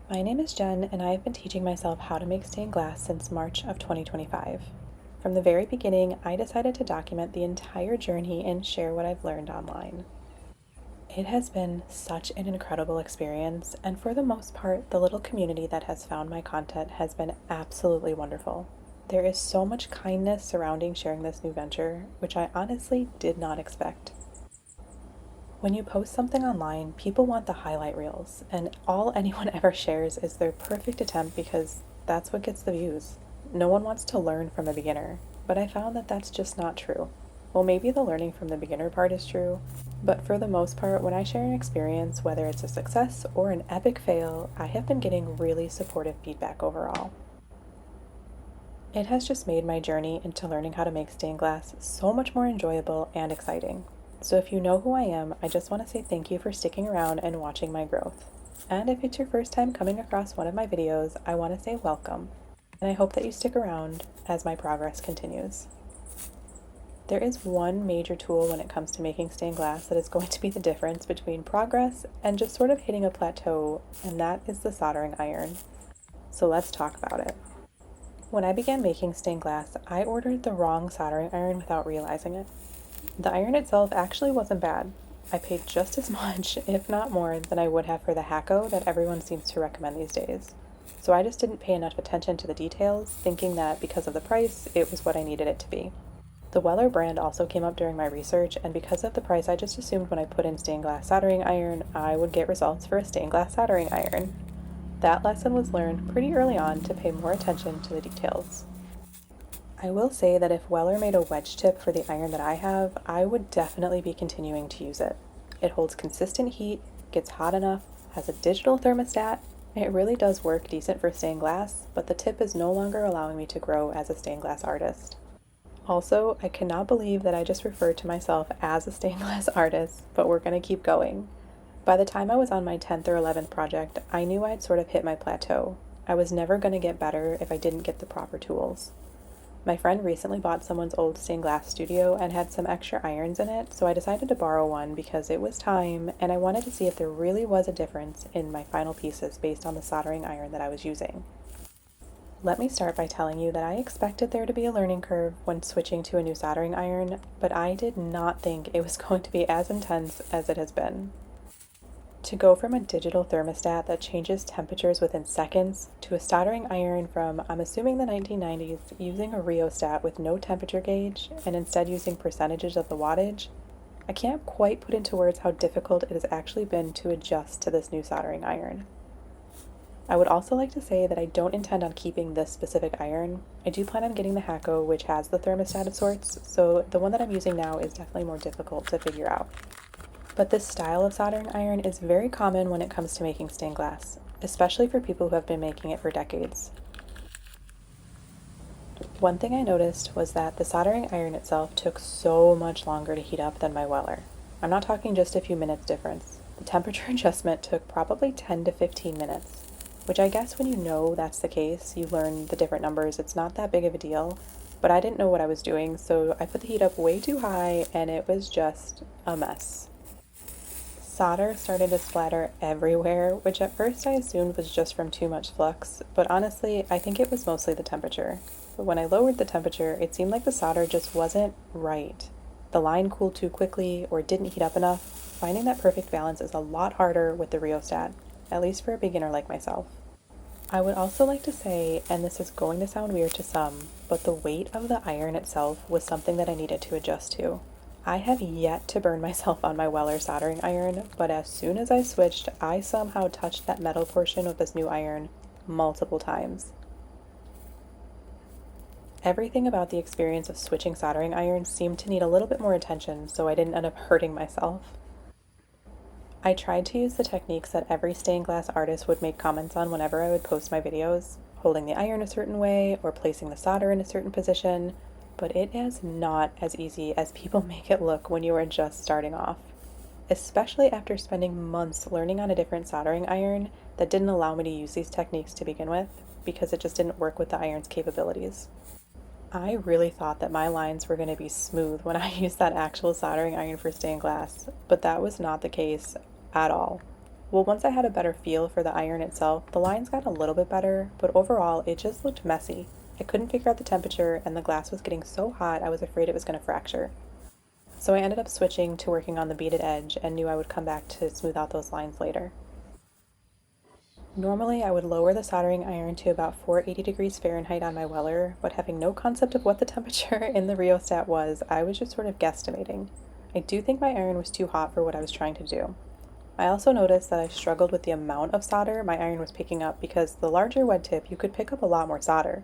My name is Jen, and I have been teaching myself how to make stained glass since March of 2025. From the very beginning, I decided to document the entire journey and share what I've learned online. It has been such an incredible experience, and for the most part, the little community that has found my content has been absolutely wonderful. There is so much kindness surrounding sharing this new venture, which I honestly did not expect. When you post something online, people want the highlight reels, and all anyone ever shares is their perfect attempt because that's what gets the views. No one wants to learn from a beginner, but I found that that's just not true. Well, maybe the learning from the beginner part is true, but for the most part, when I share an experience, whether it's a success or an epic fail, I have been getting really supportive feedback overall. It has just made my journey into learning how to make stained glass so much more enjoyable and exciting. So if you know who I am, I just want to say thank you for sticking around and watching my growth. And if it's your first time coming across one of my videos, I want to say welcome, and I hope that you stick around as my progress continues. There is one major tool when it comes to making stained glass that is going to be the difference between progress and just sort of hitting a plateau, and that is the soldering iron. So let's talk about it. When I began making stained glass, I ordered the wrong soldering iron without realizing it. The iron itself actually wasn't bad. I paid just as much, if not more, than I would have for the Hacko that everyone seems to recommend these days. So I just didn't pay enough attention to the details, thinking that because of the price, it was what I needed it to be. The Weller brand also came up during my research, and because of the price, I just assumed when I put in stained glass soldering iron, I would get results for a stained glass soldering iron. That lesson was learned pretty early on to pay more attention to the details. I will say that if Weller made a wedge tip for the iron that I have, I would definitely be continuing to use it. It holds consistent heat, gets hot enough, has a digital thermostat. It really does work decent for stained glass, but the tip is no longer allowing me to grow as a stained glass artist. Also, I cannot believe that I just referred to myself as a stained glass artist, but we're going to keep going. By the time I was on my 10th or 11th project, I knew I'd sort of hit my plateau. I was never going to get better if I didn't get the proper tools. My friend recently bought someone's old stained glass studio and had some extra irons in it, so I decided to borrow one because it was time and I wanted to see if there really was a difference in my final pieces based on the soldering iron that I was using. Let me start by telling you that I expected there to be a learning curve when switching to a new soldering iron, but I did not think it was going to be as intense as it has been. To go from a digital thermostat that changes temperatures within seconds to a soldering iron from, I'm assuming, the 1990s, using a rheostat with no temperature gauge and instead using percentages of the wattage, I can't quite put into words how difficult it has actually been to adjust to this new soldering iron. I would also like to say that I don't intend on keeping this specific iron. I do plan on getting the Hacko, which has the thermostat of sorts, so the one that I'm using now is definitely more difficult to figure out. But this style of soldering iron is very common when it comes to making stained glass, especially for people who have been making it for decades. One thing I noticed was that the soldering iron itself took so much longer to heat up than my Weller. I'm not talking just a few minutes difference. The temperature adjustment took probably 10 to 15 minutes, which I guess when you know that's the case, you learn the different numbers, it's not that big of a deal. But I didn't know what I was doing, so I put the heat up way too high and it was just a mess. Solder started to splatter everywhere, which at first I assumed was just from too much flux, but honestly, I think it was mostly the temperature. But when I lowered the temperature, it seemed like the solder just wasn't right. The line cooled too quickly or didn't heat up enough. Finding that perfect balance is a lot harder with the rheostat, at least for a beginner like myself. I would also like to say, and this is going to sound weird to some, but the weight of the iron itself was something that I needed to adjust to. I have yet to burn myself on my Weller soldering iron, but as soon as I switched, I somehow touched that metal portion of this new iron multiple times. Everything about the experience of switching soldering irons seemed to need a little bit more attention so I didn't end up hurting myself. I tried to use the techniques that every stained glass artist would make comments on whenever I would post my videos, holding the iron a certain way or placing the solder in a certain position, but it is not as easy as people make it look when you are just starting off, especially after spending months learning on a different soldering iron that didn't allow me to use these techniques to begin with because it just didn't work with the iron's capabilities. I really thought that my lines were going to be smooth when I used that actual soldering iron for stained glass, but that was not the case at all. Well, once I had a better feel for the iron itself, the lines got a little bit better, but overall it just looked messy. I couldn't figure out the temperature, and the glass was getting so hot I was afraid it was going to fracture. So I ended up switching to working on the beaded edge and knew I would come back to smooth out those lines later. Normally, I would lower the soldering iron to about 480 degrees Fahrenheit on my weller, but having no concept of what the temperature in the rheostat was, I was just sort of guesstimating. I do think my iron was too hot for what I was trying to do. I also noticed that I struggled with the amount of solder my iron was picking up because the larger wet tip, you could pick up a lot more solder,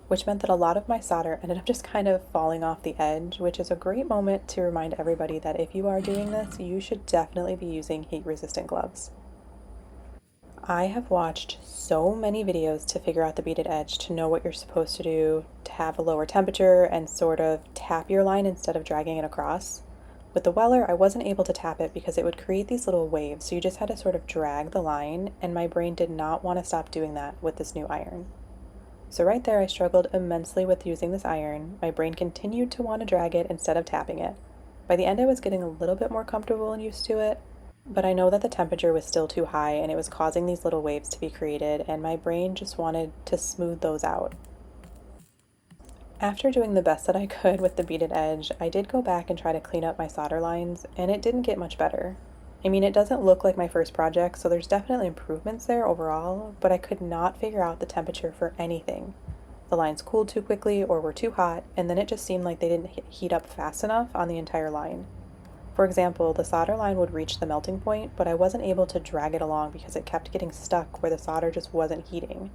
which meant that a lot of my solder ended up just kind of falling off the edge, which is a great moment to remind everybody that if you are doing this, you should definitely be using heat-resistant gloves. I have watched so many videos to figure out the beaded edge, to know what you're supposed to do, to have a lower temperature, and sort of tap your line instead of dragging it across. With the Weller, I wasn't able to tap it because it would create these little waves, so you just had to sort of drag the line, and my brain did not want to stop doing that with this new iron. So right there, I struggled immensely with using this iron. My brain continued to want to drag it instead of tapping it. By the end, I was getting a little bit more comfortable and used to it, but I know that the temperature was still too high and it was causing these little waves to be created, and my brain just wanted to smooth those out. After doing the best that I could with the beaded edge, I did go back and try to clean up my solder lines, and it didn't get much better. I mean, it doesn't look like my first project, so there's definitely improvements there overall, but I could not figure out the temperature for anything. The lines cooled too quickly or were too hot, and then it just seemed like they didn't heat up fast enough on the entire line. For example, the solder line would reach the melting point, but I wasn't able to drag it along because it kept getting stuck where the solder just wasn't heating.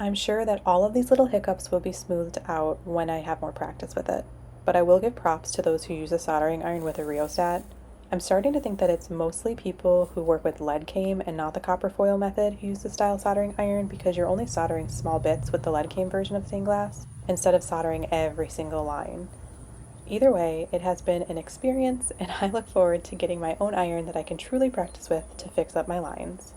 I'm sure that all of these little hiccups will be smoothed out when I have more practice with it, but I will give props to those who use a soldering iron with a rheostat. I'm starting to think that it's mostly people who work with lead came and not the copper foil method who use the style soldering iron, because you're only soldering small bits with the lead came version of stained glass instead of soldering every single line. Either way, it has been an experience, and I look forward to getting my own iron that I can truly practice with to fix up my lines.